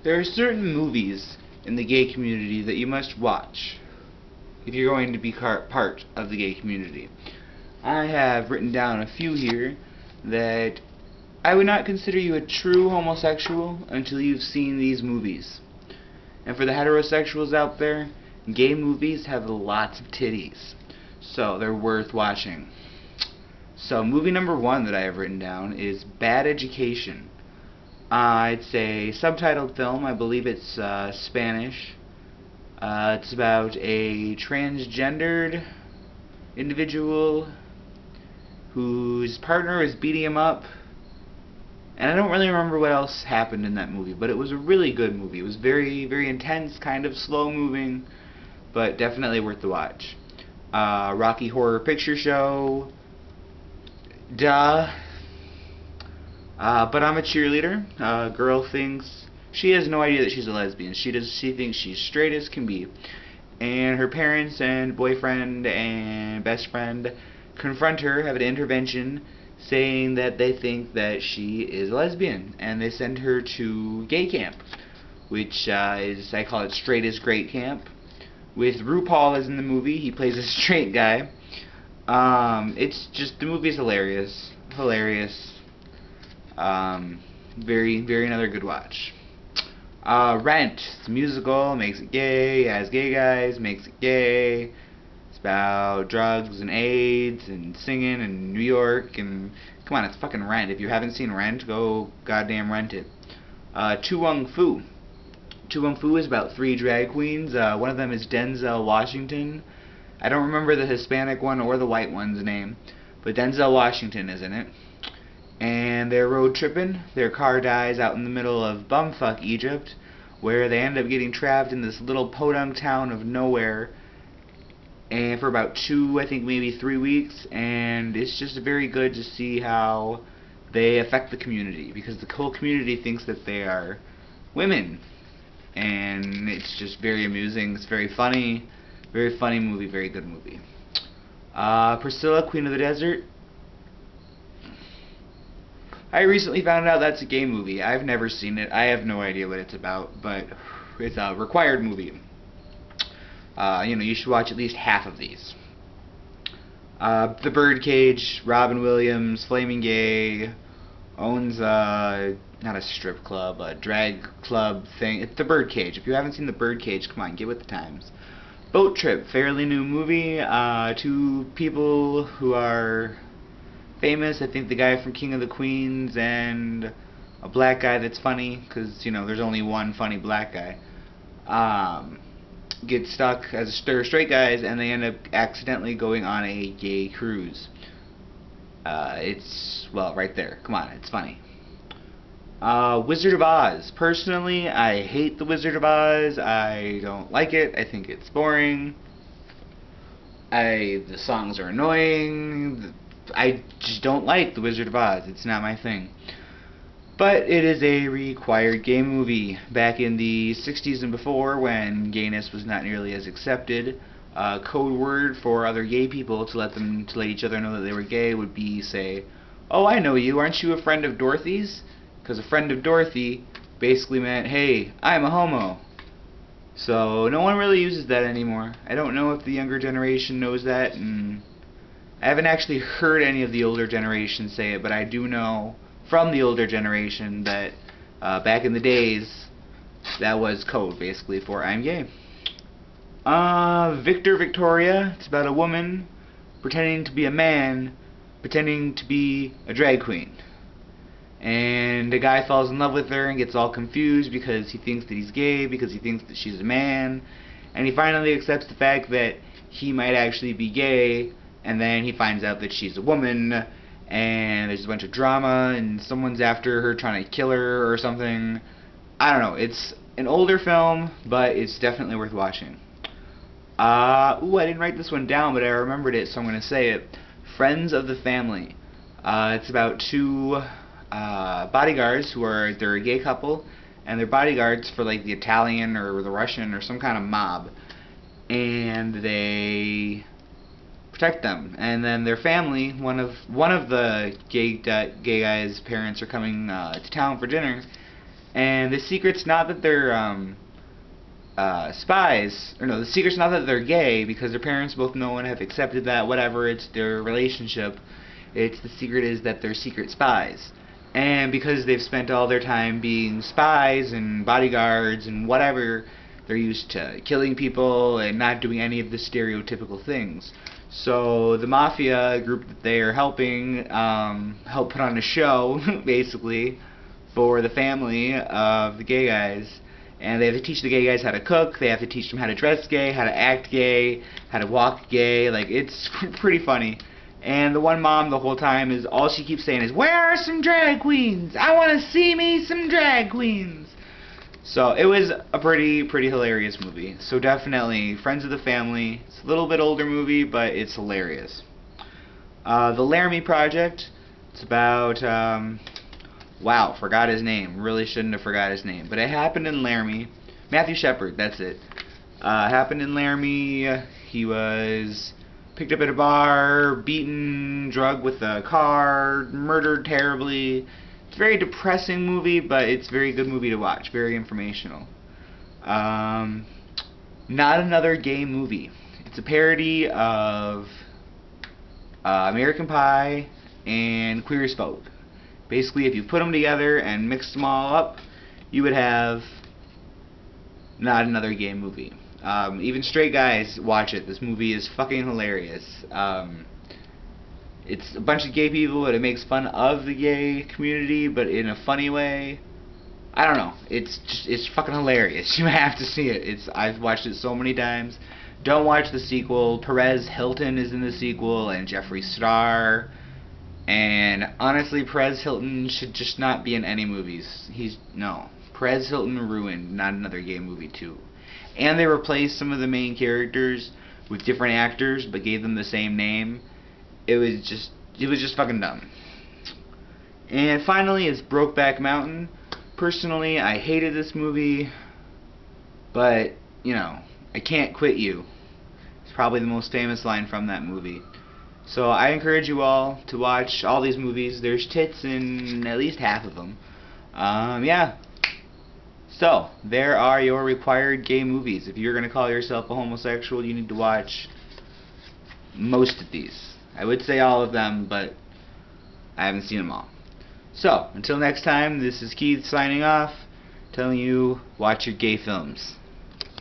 There are certain movies in the gay community that you must watch if you're going to be part of the gay community. I have written down a few here that I would not consider you a true homosexual until you've seen these movies. And for the heterosexuals out there, gay movies have lots of titties, so they're worth watching. So movie number 1 that I have written down is Bad Education. It's a subtitled film. I believe it's Spanish. It's about a transgendered individual whose partner is beating him up. And I don't really remember what else happened in that movie, but it was a really good movie. It was very, very intense, kind of slow moving, but definitely worth the watch. Rocky Horror Picture Show. Duh. But I'm a cheerleader. Girl thinks she has no idea that she's a lesbian. She thinks she's straight as can be. And her parents and boyfriend and best friend confront her, have an intervention, saying that they think that she is a lesbian, and they send her to gay camp, which is, I call it straight is great camp, with RuPaul as in the movie. He plays a straight guy. It's just, the movie's hilarious. Very, very another good watch. Rent. It's a musical, makes it gay, has gay guys, makes it gay. It's about drugs and AIDS and singing in New York, and come on, it's fucking Rent. If you haven't seen Rent, go goddamn rent it. Tu Wong Fu. Tu Wong Fu is about 3 drag queens. One of them is Denzel Washington. I don't remember the Hispanic one or the white one's name, but Denzel Washington is in it. And they're road tripping. Their car dies out in the middle of bumfuck Egypt, where they end up getting trapped in this little podunk town of nowhere, and for about 2, I think maybe 3 weeks. And it's just very good to see how they affect the community, because the whole community thinks that they are women, and it's just very amusing. It's very funny movie, very good movie. Priscilla, Queen of the Desert. I recently found out that's a gay movie. I've never seen it. I have no idea what it's about, but it's a required movie. You should watch at least half of these. The Birdcage. Robin Williams, flaming gay, owns not a strip club, a drag club thing. It's The Birdcage. If you haven't seen The Birdcage, come on, get with the times. Boat Trip, fairly new movie. 2 people who are famous. I think the guy from King of the Queens and a black guy that's funny, because there's only one funny black guy. Get stuck as straight guys, and they end up accidentally going on a gay cruise. It's, well, right there. Come on, it's funny. Wizard of Oz. Personally, I hate the Wizard of Oz. I don't like it. I think it's boring. The songs are annoying. I just don't like the Wizard of Oz. It's not my thing. But it is a required gay movie. Back in the 60s and before, when gayness was not nearly as accepted, a code word for other gay people to let each other know that they were gay would be, say, "Oh, I know you. Aren't you a friend of Dorothy's?" Because a friend of Dorothy basically meant, "Hey, I'm a homo." So no one really uses that anymore. I don't know if the younger generation knows that, and I haven't actually heard any of the older generation say it, but I do know from the older generation that back in the days, that was code, basically, for I'm gay. Victor Victoria. It's about a woman pretending to be a man, pretending to be a drag queen. And a guy falls in love with her and gets all confused because he thinks that he's gay, because he thinks that she's a man. And he finally accepts the fact that he might actually be gay, and then he finds out that she's a woman, and there's a bunch of drama, and someone's after her trying to kill her or something. I don't know. It's an older film, but it's definitely worth watching. I didn't write this one down, but I remembered it, so I'm going to say it. Friends of the Family. It's about 2 bodyguards they're a gay couple, and they're bodyguards for like the Italian or the Russian or some kind of mob, and they protect them. And then their family, one of the gay guy's parents are coming to town for dinner, And the secret's not that they're spies, or no, the secret's not that they're gay, because their parents both know and have accepted that, whatever, it's their relationship. It's the secret is that they're secret spies. And because they've spent all their time being spies and bodyguards and whatever, they're used to killing people and not doing any of the stereotypical things. So the mafia group that they are helping help put on a show, basically, for the family of the gay guys. And they have to teach the gay guys how to cook, they have to teach them how to dress gay, how to act gay, how to walk gay. Like, it's pretty funny. And the one mom the whole time is, all she keeps saying is, "Where are some drag queens? I want to see me some drag queens." So it was a pretty hilarious movie. So definitely, Friends of the Family. It's a little bit older movie, but it's hilarious. The Laramie Project. It's about, wow, forgot his name. Really shouldn't have forgot his name. But it happened in Laramie. Matthew Shepard, that's it. Happened in Laramie. He was picked up at a bar, beaten, drugged with a car, murdered terribly. It's a very depressing movie, but it's a very good movie to watch. Very informational. Not Another Gay Movie. It's a parody of American Pie and Queer as Folk. Basically, if you put them together and mixed them all up, you would have Not Another Gay Movie. Even straight guys watch it. This movie is fucking hilarious. It's a bunch of gay people, but it makes fun of the gay community, but in a funny way. I don't know. It's fucking hilarious. You have to see it. I've watched it so many times. Don't watch the sequel. Perez Hilton is in the sequel, and Jeffree Star. And honestly, Perez Hilton should just not be in any movies. No. Perez Hilton ruined Not Another Gay Movie 2. And they replaced some of the main characters with different actors, but gave them the same name. It was just fucking dumb. And finally, it's Brokeback Mountain. Personally, I hated this movie, but, you know, I can't quit you. It's probably the most famous line from that movie. So I encourage you all to watch all these movies. There's tits in at least half of them. Yeah. So, there are your required gay movies. If you're going to call yourself a homosexual, you need to watch most of these. I would say all of them, but I haven't seen them all. So, until next time, this is Keith signing off, telling you, watch your gay films.